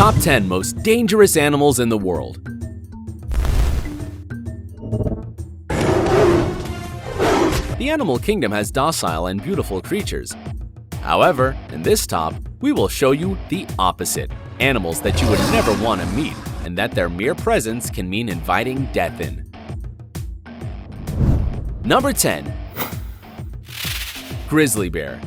Top 10 Most Dangerous Animals in the World. The animal kingdom has docile and beautiful creatures. However, in this top, we will show you the opposite, animals that you would never want to meet, and that their mere presence can mean inviting death in. Number 10. Grizzly bear.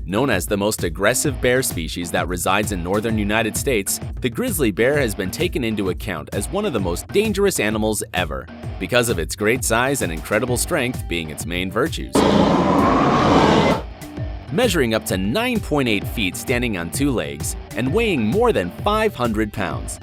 Known as the most aggressive bear species that resides in northern United States, the grizzly bear has been taken into account as one of the most dangerous animals ever, because of its great size and incredible strength being its main virtues. Measuring up to 9.8 feet standing on two legs and weighing more than 500 pounds.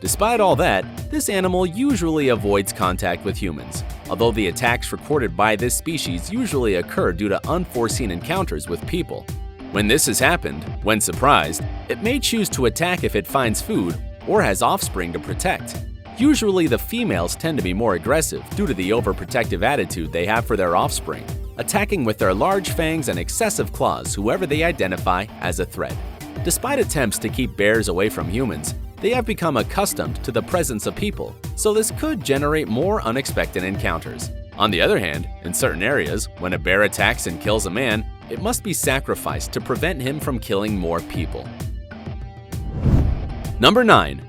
Despite all that, this animal usually avoids contact with humans, although the attacks recorded by this species usually occur due to unforeseen encounters with people. When this has happened, when surprised, it may choose to attack if it finds food or has offspring to protect. Usually the females tend to be more aggressive due to the overprotective attitude they have for their offspring, attacking with their large fangs and excessive claws whoever they identify as a threat. Despite attempts to keep bears away from humans, they have become accustomed to the presence of people, so this could generate more unexpected encounters. On the other hand, in certain areas, when a bear attacks and kills a man, it must be sacrificed to prevent him from killing more people. Number 9.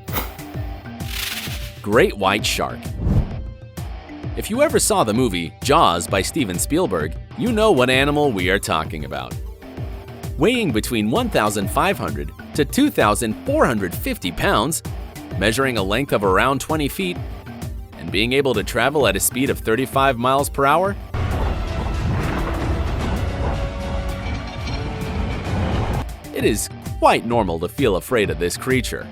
Great white shark. If you ever saw the movie Jaws by Steven Spielberg, you know what animal we are talking about. Weighing between 1,500 to 2,450 pounds, measuring a length of around 20 feet, and being able to travel at a speed of 35 miles per hour? It is quite normal to feel afraid of this creature.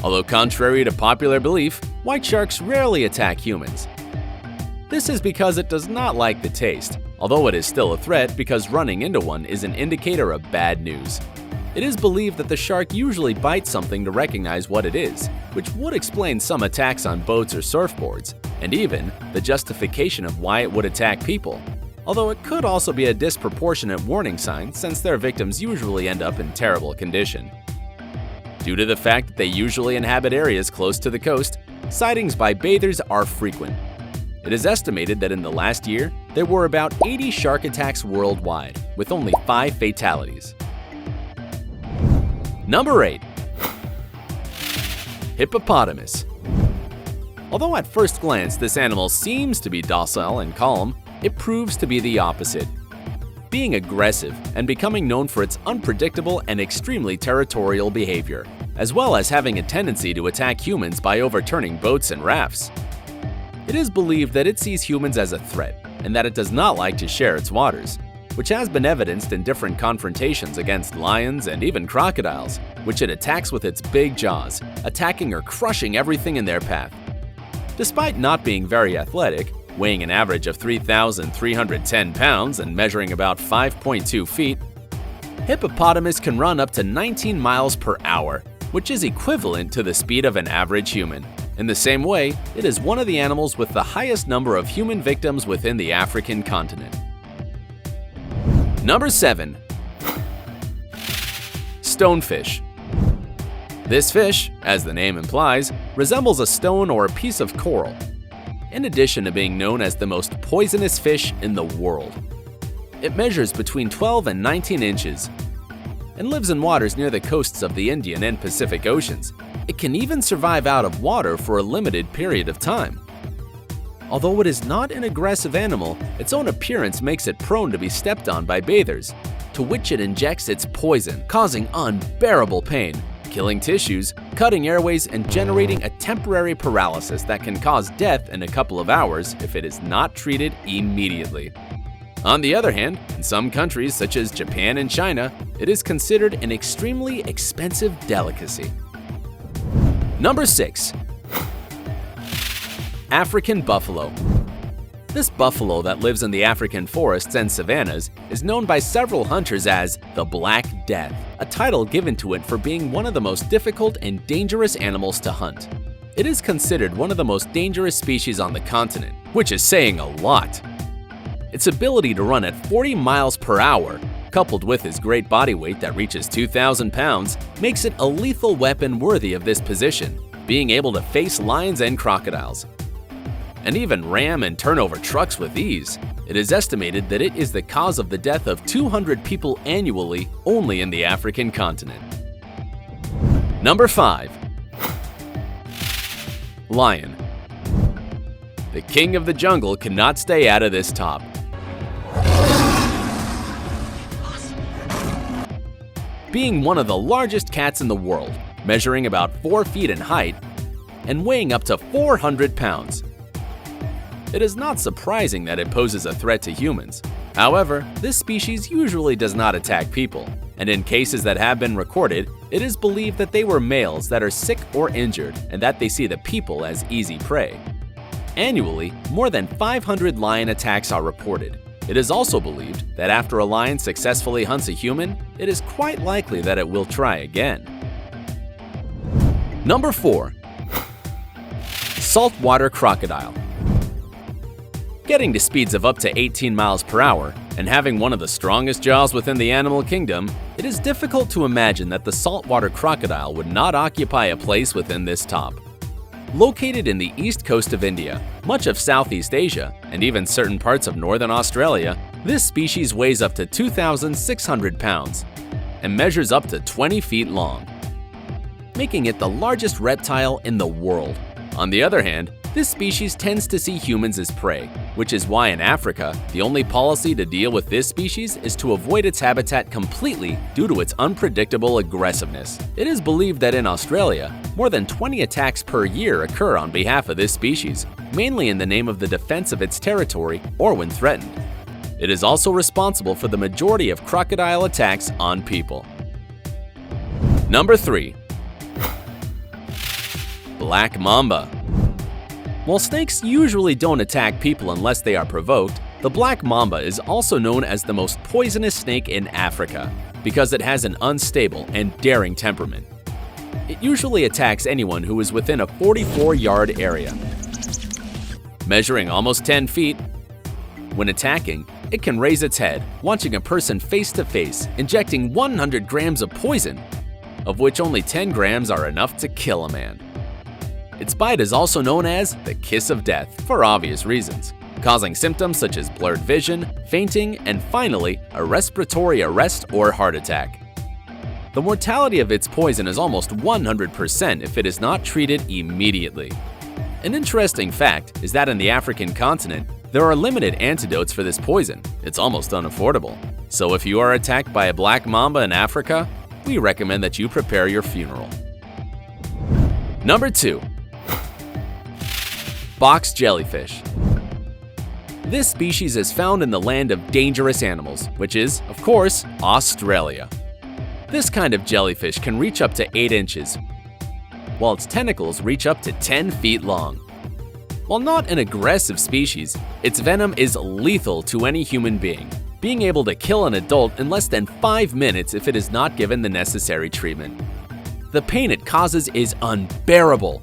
Although contrary to popular belief, white sharks rarely attack humans. This is because it does not like the taste, although it is still a threat because running into one is an indicator of bad news. It is believed that the shark usually bites something to recognize what it is, which would explain some attacks on boats or surfboards, and even the justification of why it would attack people. Although it could also be a disproportionate warning sign since their victims usually end up in terrible condition. Due to the fact that they usually inhabit areas close to the coast, sightings by bathers are frequent. It is estimated that in the last year, there were about 80 shark attacks worldwide, with only 5 fatalities. Number 8. Hippopotamus. Although at first glance this animal seems to be docile and calm, it proves to be the opposite. Being aggressive and becoming known for its unpredictable and extremely territorial behavior, as well as having a tendency to attack humans by overturning boats and rafts. It is believed that it sees humans as a threat and that it does not like to share its waters, which has been evidenced in different confrontations against lions and even crocodiles, which it attacks with its big jaws, attacking or crushing everything in their path. Despite not being very athletic, weighing an average of 3,310 pounds and measuring about 5.2 feet, hippopotamus can run up to 19 miles per hour, which is equivalent to the speed of an average human. In the same way, it is one of the animals with the highest number of human victims within the African continent. Number 7. Stonefish. This fish, as the name implies, resembles a stone or a piece of coral, in addition to being known as the most poisonous fish in the world. It measures between 12 and 19 inches and lives in waters near the coasts of the Indian and Pacific Oceans. It can even survive out of water for a limited period of time. Although it is not an aggressive animal, its own appearance makes it prone to be stepped on by bathers, to which it injects its poison, causing unbearable pain, killing tissues, cutting airways, and generating a temporary paralysis that can cause death in a couple of hours if it is not treated immediately. On the other hand, in some countries such as Japan and China, it is considered an extremely expensive delicacy. Number 6. African buffalo. This buffalo that lives in the African forests and savannas is known by several hunters as the Black Death, a title given to it for being one of the most difficult and dangerous animals to hunt. It is considered one of the most dangerous species on the continent, which is saying a lot. Its ability to run at 40 miles per hour coupled with his great body weight that reaches 2,000 pounds, makes it a lethal weapon worthy of this position, being able to face lions and crocodiles, and even ram and turn over trucks with ease. It is estimated that it is the cause of the death of 200 people annually only in the African continent. Number 5. Lion. The king of the jungle cannot stay out of this top. Being one of the largest cats in the world, measuring about 4 feet in height and weighing up to 400 pounds. It is not surprising that it poses a threat to humans. However, this species usually does not attack people, and in cases that have been recorded, it is believed that they were males that are sick or injured and that they see the people as easy prey. Annually, more than 500 lion attacks are reported. It is also believed that after a lion successfully hunts a human, it is quite likely that it will try again. Number 4. Saltwater crocodile. Getting to speeds of up to 18 miles per hour and having one of the strongest jaws within the animal kingdom, it is difficult to imagine that the saltwater crocodile would not occupy a place within this top. Located in the east coast of India, much of Southeast Asia, and even certain parts of northern Australia, this species weighs up to 2,600 pounds and measures up to 20 feet long, making it the largest reptile in the world. On the other hand, this species tends to see humans as prey, which is why in Africa, the only policy to deal with this species is to avoid its habitat completely due to its unpredictable aggressiveness. It is believed that in Australia, more than 20 attacks per year occur on behalf of this species, mainly in the name of the defense of its territory or when threatened. It is also responsible for the majority of crocodile attacks on people. Number 3. Black mamba. While snakes usually don't attack people unless they are provoked, the black mamba is also known as the most poisonous snake in Africa because it has an unstable and daring temperament. It usually attacks anyone who is within a 44-yard area. Measuring almost 10 feet, when attacking, it can raise its head, launching a person face to face, injecting 100 grams of poison, of which only 10 grams are enough to kill a man. Its bite is also known as the kiss of death for obvious reasons, causing symptoms such as blurred vision, fainting, and finally, a respiratory arrest or heart attack. The mortality of its poison is almost 100% if it is not treated immediately. An interesting fact is that in the African continent, there are limited antidotes for this poison. It's almost unaffordable. So if you are attacked by a black mamba in Africa, we recommend that you prepare your funeral. Number 2. Box jellyfish. This species is found in the land of dangerous animals, which is, of course, Australia. This kind of jellyfish can reach up to 8 inches, while its tentacles reach up to 10 feet long. While not an aggressive species, its venom is lethal to any human being able to kill an adult in less than 5 minutes if it is not given the necessary treatment. The pain it causes is unbearable.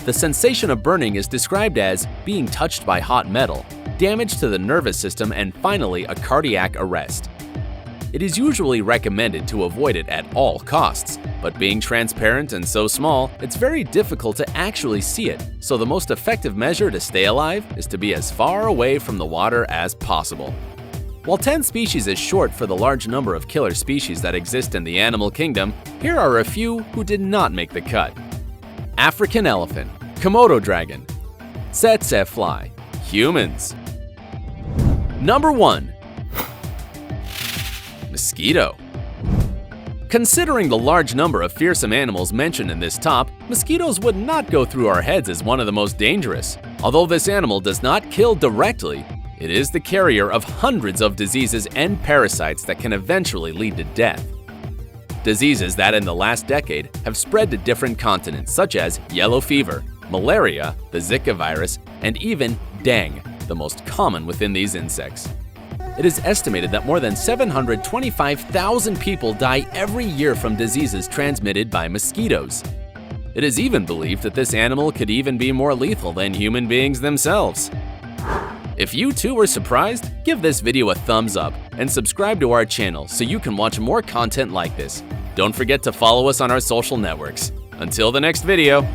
The sensation of burning is described as being touched by hot metal, damage to the nervous system, and finally a cardiac arrest. It is usually recommended to avoid it at all costs, but being transparent and so small, it's very difficult to actually see it, so the most effective measure to stay alive is to be as far away from the water as possible. While 10 species is short for the large number of killer species that exist in the animal kingdom, here are a few who did not make the cut. African elephant, Komodo dragon, tsetse fly, humans. Number 1. Mosquito. Considering the large number of fearsome animals mentioned in this top, mosquitoes would not go through our heads as one of the most dangerous. Although this animal does not kill directly, it is the carrier of hundreds of diseases and parasites that can eventually lead to death. Diseases that in the last decade have spread to different continents such as yellow fever, malaria, the Zika virus, and even dengue, the most common within these insects. It is estimated that more than 725,000 people die every year from diseases transmitted by mosquitoes. It is even believed that this animal could even be more lethal than human beings themselves. If you too were surprised, give this video a thumbs up and subscribe to our channel so you can watch more content like this. Don't forget to follow us on our social networks. Until the next video.